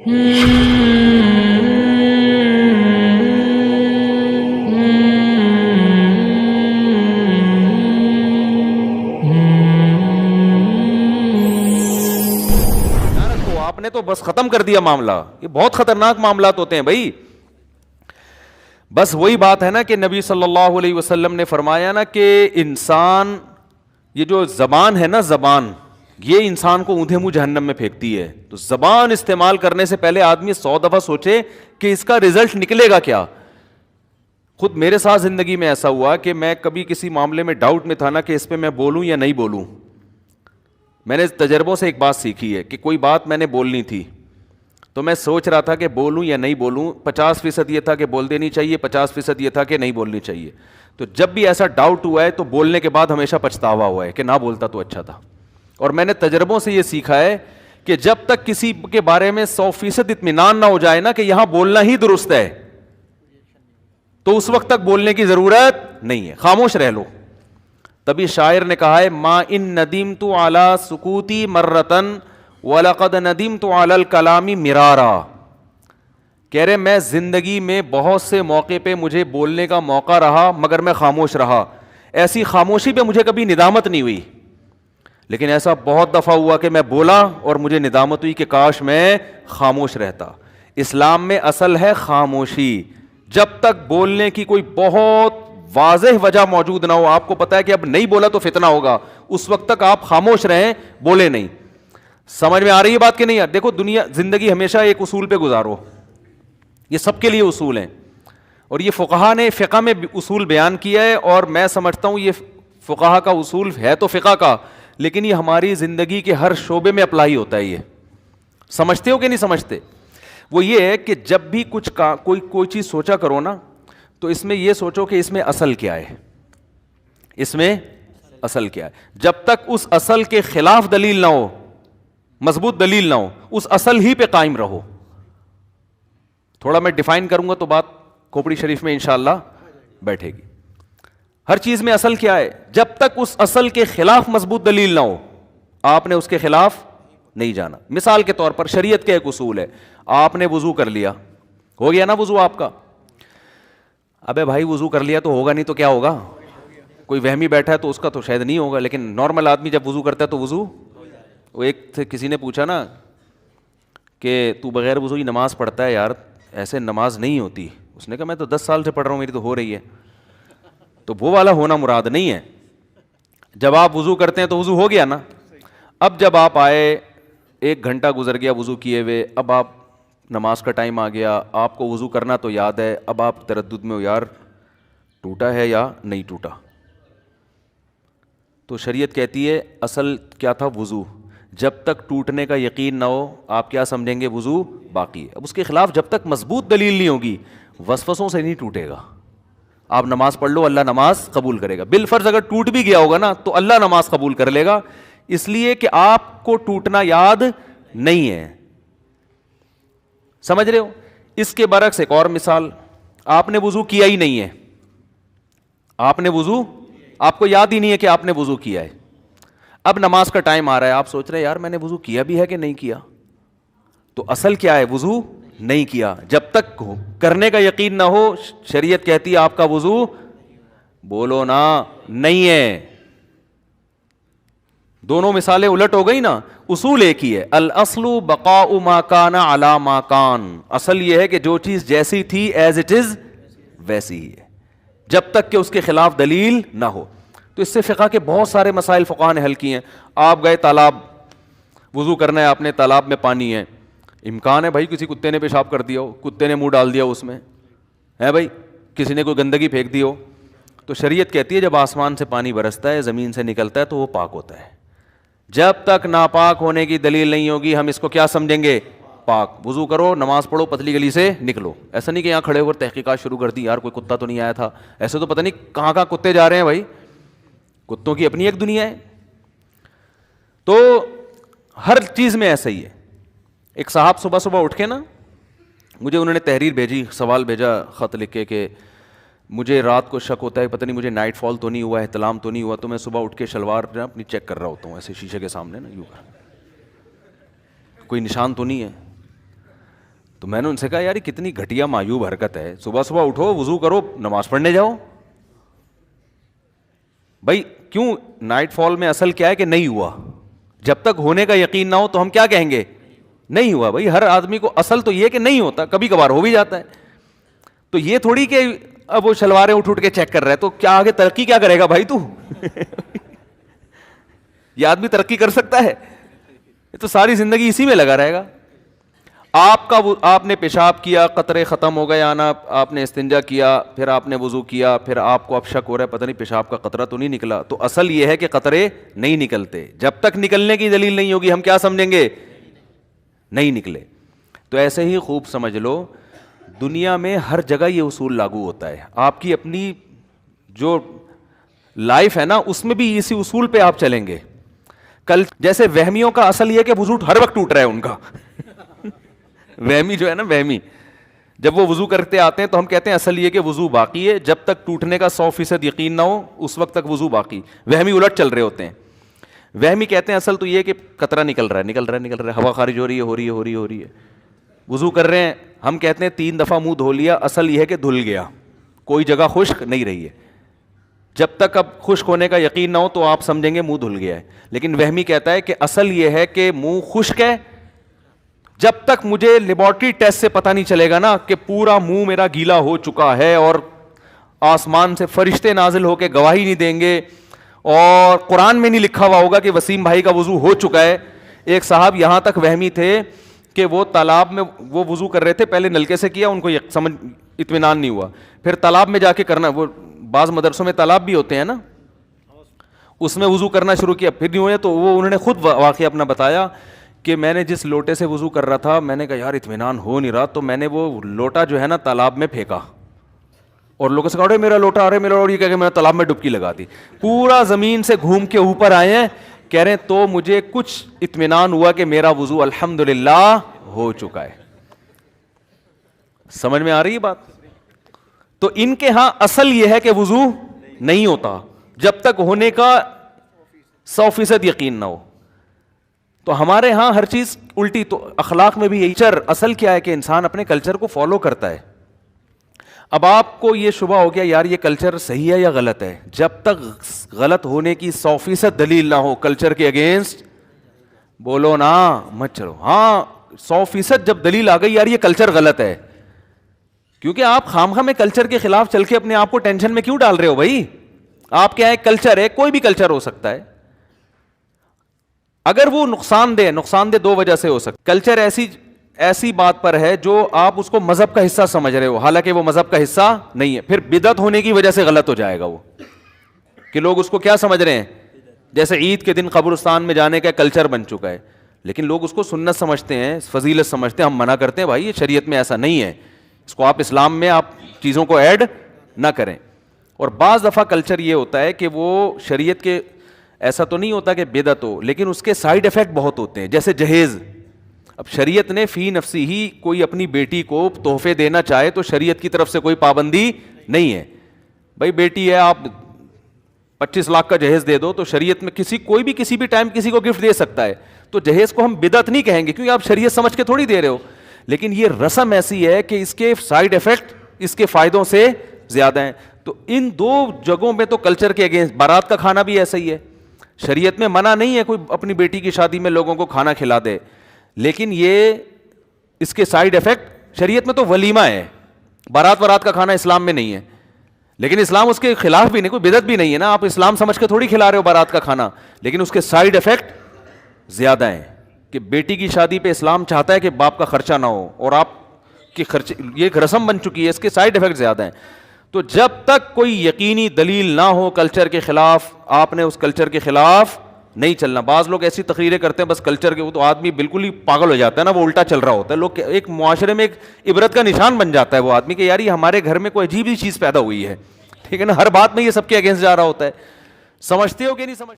آپ نے تو بس ختم کر دیا معاملہ. یہ بہت خطرناک معاملات ہوتے ہیں بھائی. بس وہی بات ہے نا کہ نبی صلی اللہ علیہ وسلم نے فرمایا نا کہ انسان, یہ جو زبان ہے نا, زبان یہ انسان کو اونھے منہ جہنم میں پھینکتی ہے. تو زبان استعمال کرنے سے پہلے آدمی 100 دفعہ سوچے کہ اس کا رزلٹ نکلے گا کیا. خود میرے ساتھ زندگی میں ایسا ہوا کہ میں کبھی کسی معاملے میں ڈاؤٹ میں تھا نا کہ اس پہ میں بولوں یا نہیں بولوں. میں نے تجربوں سے ایک بات سیکھی ہے کہ کوئی بات میں نے بولنی تھی تو میں سوچ رہا تھا کہ بولوں یا نہیں بولوں. 50% یہ تھا کہ بول دینی چاہیے, 50% یہ تھا کہ نہیں بولنی چاہیے. تو جب بھی ایسا ڈاؤٹ ہوا ہے تو بولنے کے بعد ہمیشہ پچھتاوا ہوا ہے کہ نہ بولتا تو اچھا تھا. اور میں نے تجربوں سے یہ سیکھا ہے کہ جب تک کسی کے بارے میں 100% اطمینان نہ ہو جائے نا کہ یہاں بولنا ہی درست ہے, تو اس وقت تک بولنے کی ضرورت نہیں ہے, خاموش رہ لو. تبھی شاعر نے کہا ہے ما ان ندمت علی سکوتی مرتن وَلَقَدْ نَدِمْتُ عَلَى الْكَلَامِ مِرَارًا. کہہ رہے میں زندگی میں بہت سے موقع پہ مجھے بولنے کا موقع رہا مگر میں خاموش رہا. ایسی خاموشی پہ مجھے کبھی ندامت نہیں ہوئی, لیکن ایسا بہت دفعہ ہوا کہ میں بولا اور مجھے ندامت ہوئی کہ کاش میں خاموش رہتا. اسلام میں اصل ہے خاموشی. جب تک بولنے کی کوئی بہت واضح وجہ موجود نہ ہو, آپ کو پتا ہے کہ اب نہیں بولا تو فتنہ ہوگا, اس وقت تک آپ خاموش رہیں, بولے نہیں. سمجھ میں آ رہی ہے بات کہ نہیں یار؟ دیکھو دنیا, زندگی ہمیشہ ایک اصول پہ گزارو, یہ سب کے لیے اصول ہیں. اور یہ فقہا نے فقہ میں اصول بیان کیا ہے, اور میں سمجھتا ہوں یہ فقہا کا اصول ہے تو فقہ کا, لیکن یہ ہماری زندگی کے ہر شعبے میں اپلائی ہوتا ہے. یہ سمجھتے ہو کہ نہیں سمجھتے؟ وہ یہ ہے کہ جب بھی کچھ کوئی چیز سوچا کرو نا, تو اس میں یہ سوچو کہ اس میں اصل کیا ہے, اس میں اصل کیا ہے. جب تک اس اصل کے خلاف دلیل نہ ہو, مضبوط دلیل نہ ہو, اس اصل ہی پہ قائم رہو. تھوڑا میں ڈیفائن کروں گا تو بات کھوپڑی شریف میں انشاءاللہ بیٹھے گی. ہر چیز میں اصل کیا ہے, جب تک اس اصل کے خلاف مضبوط دلیل نہ ہو آپ نے اس کے خلاف نہیں جانا. مثال کے طور پر شریعت کا ایک اصول ہے, آپ نے وضو کر لیا, ہو گیا نا وضو آپ کا. ابے بھائی وضو کر لیا تو ہوگا, نہیں تو کیا ہوگا؟ کوئی وہمی بیٹھا ہے تو اس کا تو شاید نہیں ہوگا, لیکن نارمل آدمی جب وضو کرتا ہے تو وضو. وہ ایک تھے, کسی نے پوچھا نا کہ تو بغیر وضو ہی نماز پڑھتا ہے یار, ایسے نماز نہیں ہوتی. اس نے کہا میں تو 10 سال سے پڑھ رہا ہوں, میری تو ہو رہی ہے. تو وہ والا ہونا مراد نہیں ہے. جب آپ وضو کرتے ہیں تو وضو ہو گیا نا. اب جب آپ آئے, 1 گھنٹہ گزر گیا وضو کیے ہوئے, اب آپ نماز کا ٹائم آ گیا, آپ کو وضو کرنا تو یاد ہے, اب آپ تردد میں ہو یار ٹوٹا ہے یا نہیں ٹوٹا. تو شریعت کہتی ہے اصل کیا تھا؟ وضو. جب تک ٹوٹنے کا یقین نہ ہو آپ کیا سمجھیں گے؟ وضو باقی ہے. اب اس کے خلاف جب تک مضبوط دلیل نہیں ہوگی, وسوسوں سے نہیں ٹوٹے گا. آپ نماز پڑھ لو, اللہ نماز قبول کرے گا. بالفرض اگر ٹوٹ بھی گیا ہوگا نا تو اللہ نماز قبول کر لے گا, اس لیے کہ آپ کو ٹوٹنا یاد نہیں ہے. سمجھ رہے ہو؟ اس کے برعکس ایک اور مثال, آپ نے وضو کیا ہی نہیں ہے, آپ نے وضو, آپ کو یاد ہی نہیں ہے کہ آپ نے وضو کیا ہے. اب نماز کا ٹائم آ رہا ہے, آپ سوچ رہے ہیں یار میں نے وضو کیا بھی ہے کہ نہیں کیا. تو اصل کیا ہے؟ وضو نہیں کیا. جب تک کرنے کا یقین نہ ہو شریعت کہتی ہے آپ کا وضو, بولو نا, نہیں ہے. دونوں مثالیں الٹ ہو گئی نا. اصول ایک ہی ہے, الاصل بقاء ما کان علی ما کان. اصل یہ ہے کہ جو چیز جیسی تھی ایز اٹ از ویسی ہی ہے, جب تک کہ اس کے خلاف دلیل نہ ہو. تو اس سے فقہ کے بہت سارے مسائل فقہ نے حل کیے ہیں. آپ گئے تالاب, وضو کرنا ہے آپ نے, تالاب میں پانی ہے, امکان ہے بھائی کسی کتے نے پیشاب کر دیا ہو, کتے نے منہ ڈال دیا اس میں ہے, بھائی کسی نے کوئی گندگی پھینک دی ہو. تو شریعت کہتی ہے جب آسمان سے پانی برستا ہے, زمین سے نکلتا ہے تو وہ پاک ہوتا ہے. جب تک ناپاک ہونے کی دلیل نہیں ہوگی ہم اس کو کیا سمجھیں گے؟ پاک. وضو کرو, نماز پڑھو, پتلی گلی سے نکلو. ایسا نہیں کہ یہاں کھڑے ہو کر تحقیقات شروع کر دی, یار کوئی کتا تو نہیں آیا تھا, ایسے تو پتہ نہیں کہاں کہاں کتے جا رہے ہیں بھائی, کتوں کی اپنی ایک دنیا ہے. تو ہر چیز میں ایسا ہی ہے. ایک صاحب صبح صبح اٹھ کے نا, مجھے انہوں نے تحریر بھیجی, سوال بھیجا خط لکھ کے کہ مجھے رات کو شک ہوتا ہے پتہ نہیں مجھے نائٹ فال تو نہیں ہوا, احتلام تو نہیں ہوا, تو میں صبح اٹھ کے شلوار اپنی چیک کر رہا ہوتا ہوں ایسے شیشے کے سامنے نا, یوں کر, کوئی نشان تو نہیں ہے. تو میں نے ان سے کہا یار یہ کتنی گھٹیا معیوب حرکت ہے, صبح صبح اٹھو, وضو کرو, نماز پڑھنے جاؤ. بھائی کیوں نائٹ فال میں اصل کیا ہے کہ نہیں ہوا, جب تک ہونے کا یقین نہ ہو تو ہم کیا کہیں گے نہیں ہوا. بھائی ہر آدمی کو اصل تو یہ کہ نہیں ہوتا, کبھی کبھار ہو بھی جاتا ہے. تو یہ تھوڑی کہ اب وہ شلواریں اٹھ کے چیک کر رہا ہے تو کیا آگے ترقی کیا کرے گا بھائی تو یہ آدمی ترقی کر سکتا ہے؟ یہ تو ساری زندگی اسی میں لگا رہے گا. آپ نے پیشاب کیا, قطرے ختم ہو گئے آنا, آپ نے استنجا کیا, پھر آپ نے وضو کیا, پھر آپ کو اب شک ہو رہا ہے پتہ نہیں پیشاب کا قطرہ تو نہیں نکلا, تو اصل یہ ہے کہ قطرے نہیں نکلتے. جب تک نکلنے کی دلیل نہیں ہوگی ہم کیا سمجھیں گے نہیں نکلے. تو ایسے ہی خوب سمجھ لو دنیا میں ہر جگہ یہ اصول لاگو ہوتا ہے. آپ کی اپنی جو لائف ہے نا اس میں بھی اسی اصول پہ آپ چلیں گے. کل جیسے وہمیوں کا اصل یہ کہ وضو ہر وقت ٹوٹ رہا ہے ان کا وہمی جو ہے نا, وہمی جب وہ وضو کرتے آتے ہیں تو ہم کہتے ہیں اصل یہ کہ وضو باقی ہے, جب تک ٹوٹنے کا 100% یقین نہ ہو اس وقت تک وضو باقی. وہمی الٹ چل رہے ہوتے ہیں. وہمی کہتے ہیں اصل تو یہ کہ قطرہ نکل رہا ہے, ہوا خارج ہو رہی ہے. وضو کر رہے ہیں, ہم کہتے ہیں 3 دفعہ منہ دھو لیا, اصل یہ ہے کہ دھل گیا, کوئی جگہ خشک نہیں رہی ہے. جب تک اب خشک ہونے کا یقین نہ ہو تو آپ سمجھیں گے منہ دھل گیا ہے. لیکن وہمی کہتا ہے کہ اصل یہ ہے کہ منہ خشک ہے, جب تک مجھے لیبارٹری ٹیسٹ سے پتہ نہیں چلے گا نا کہ پورا منہ میرا گیلا ہو چکا ہے اور آسمان سے فرشتے نازل ہو کے گواہی نہیں دیں گے اور قرآن میں نہیں لکھا ہوا ہوگا کہ وسیم بھائی کا وضو ہو چکا ہے. ایک صاحب یہاں تک وہمی تھے کہ وہ تالاب میں وہ وضو کر رہے تھے, پہلے نلکے سے کیا, ان کو سمجھ اطمینان نہیں ہوا, پھر تالاب میں جا کے کرنا, وہ بعض مدرسوں میں تالاب بھی ہوتے ہیں نا, اس میں وضو کرنا شروع کیا, پھر نہیں ہوئے تو وہ انہوں نے خود واقعہ اپنا بتایا کہ میں نے جس لوٹے سے وضو کر رہا تھا میں نے کہا یار اطمینان ہو نہیں رہا, تو میں نے وہ لوٹا جو ہے نا تالاب میں پھینکا اور لوگوں سے کہا ارے میرا لوٹا, ارے میرا, اور یہ کہہ کے میں نے تالاب میں ڈبکی لگا دی. پورا زمین سے گھوم کے اوپر آئے ہیں, کہہ رہے ہیں تو مجھے کچھ اطمینان ہوا کہ میرا وضو الحمدللہ ہو چکا ہے. سمجھ میں آ رہی ہے بات؟ تو ان کے ہاں اصل یہ ہے کہ وضو نہیں ہوتا جب تک ہونے کا 100% یقین نہ ہو. تو ہمارے ہاں ہر چیز الٹی. تو اخلاق میں بھی یہی کلچر, اصل کیا ہے کہ انسان اپنے کلچر کو فالو کرتا ہے. اب آپ کو یہ شبہ ہو گیا یار یہ کلچر صحیح ہے یا غلط ہے, جب تک غلط ہونے کی 100% دلیل نہ ہو کلچر کے اگینسٹ بولو نا مت چلو. ہاں 100% جب دلیل آ گئی یار یہ کلچر غلط ہے, کیونکہ آپ خامخواہ میں کلچر کے خلاف چل کے اپنے آپ کو ٹینشن میں کیوں ڈال رہے ہو بھائی؟ آپ کیا ہے کلچر ہے, کوئی بھی کلچر ہو سکتا ہے. اگر وہ نقصان دہ 2 وجہ سے ہو سکتا. کلچر ایسی بات پر ہے جو آپ اس کو مذہب کا حصہ سمجھ رہے ہو, حالانکہ وہ مذہب کا حصہ نہیں ہے. پھر بدعت ہونے کی وجہ سے غلط ہو جائے گا وہ, کہ لوگ اس کو کیا سمجھ رہے ہیں, جیسے عید کے دن قبرستان میں جانے کا کلچر بن چکا ہے, لیکن لوگ اس کو سنت سمجھتے ہیں, فضیلت سمجھتے ہیں. ہم منع کرتے ہیں بھائی یہ شریعت میں ایسا نہیں ہے, اس کو آپ اسلام میں آپ چیزوں کو ایڈ نہ کریں. اور بعض دفعہ کلچر یہ ہوتا ہے کہ وہ شریعت کے, ایسا تو نہیں ہوتا کہ بدعت ہو, لیکن اس کے سائیڈ افیکٹ بہت ہوتے ہیں, جیسے جہیز. اب شریعت نے فی نفسی ہی کوئی اپنی بیٹی کو تحفے دینا چاہے تو شریعت کی طرف سے کوئی پابندی نہیں ہے. بھائی بیٹی ہے آپ 25 لاکھ کا جہیز دے دو, تو شریعت میں کوئی بھی کسی بھی ٹائم کسی کو گفٹ دے سکتا ہے, تو جہیز کو ہم بدعت نہیں کہیں گے کیونکہ آپ شریعت سمجھ کے تھوڑی دے رہے ہو. لیکن یہ رسم ایسی ہے کہ اس کے سائیڈ افیکٹ اس کے فائدوں سے زیادہ ہیں. تو ان 2 جگہوں میں تو کلچر کے اگینسٹ. بارات کا کھانا بھی ایسا ہی ہے, شریعت میں منع نہیں ہے کوئی اپنی بیٹی کی شادی میں لوگوں کو کھانا کھلا دے, لیکن یہ اس کے سائیڈ افیکٹ, شریعت میں تو ولیمہ ہے, بارات کا کھانا اسلام میں نہیں ہے, لیکن اسلام اس کے خلاف بھی نہیں, کوئی بدعت بھی نہیں ہے نا, آپ اسلام سمجھ کے تھوڑی کھلا رہے ہو بارات کا کھانا, لیکن اس کے سائیڈ افیکٹ زیادہ ہیں. کہ بیٹی کی شادی پہ اسلام چاہتا ہے کہ باپ کا خرچہ نہ ہو, اور آپ کی خرچ یہ ایک رسم بن چکی ہے, اس کے سائیڈ افیکٹ زیادہ ہیں. تو جب تک کوئی یقینی دلیل نہ ہو کلچر کے خلاف, آپ نے اس کلچر کے خلاف نہیں چلنا. بعض لوگ ایسی تقریریں کرتے ہیں بس کلچر کے, وہ تو آدمی بالکل ہی پاگل ہو جاتا ہے نا, وہ الٹا چل رہا ہوتا ہے. لوگ ایک معاشرے میں ایک عبرت کا نشان بن جاتا ہے وہ آدمی کہ یار یہ ہمارے گھر میں کوئی عجیب ہی چیز پیدا ہوئی ہے, ٹھیک ہے نا, ہر بات میں یہ سب کے اگینسٹ جا رہا ہوتا ہے. سمجھتے ہو کہ نہیں سمجھتے؟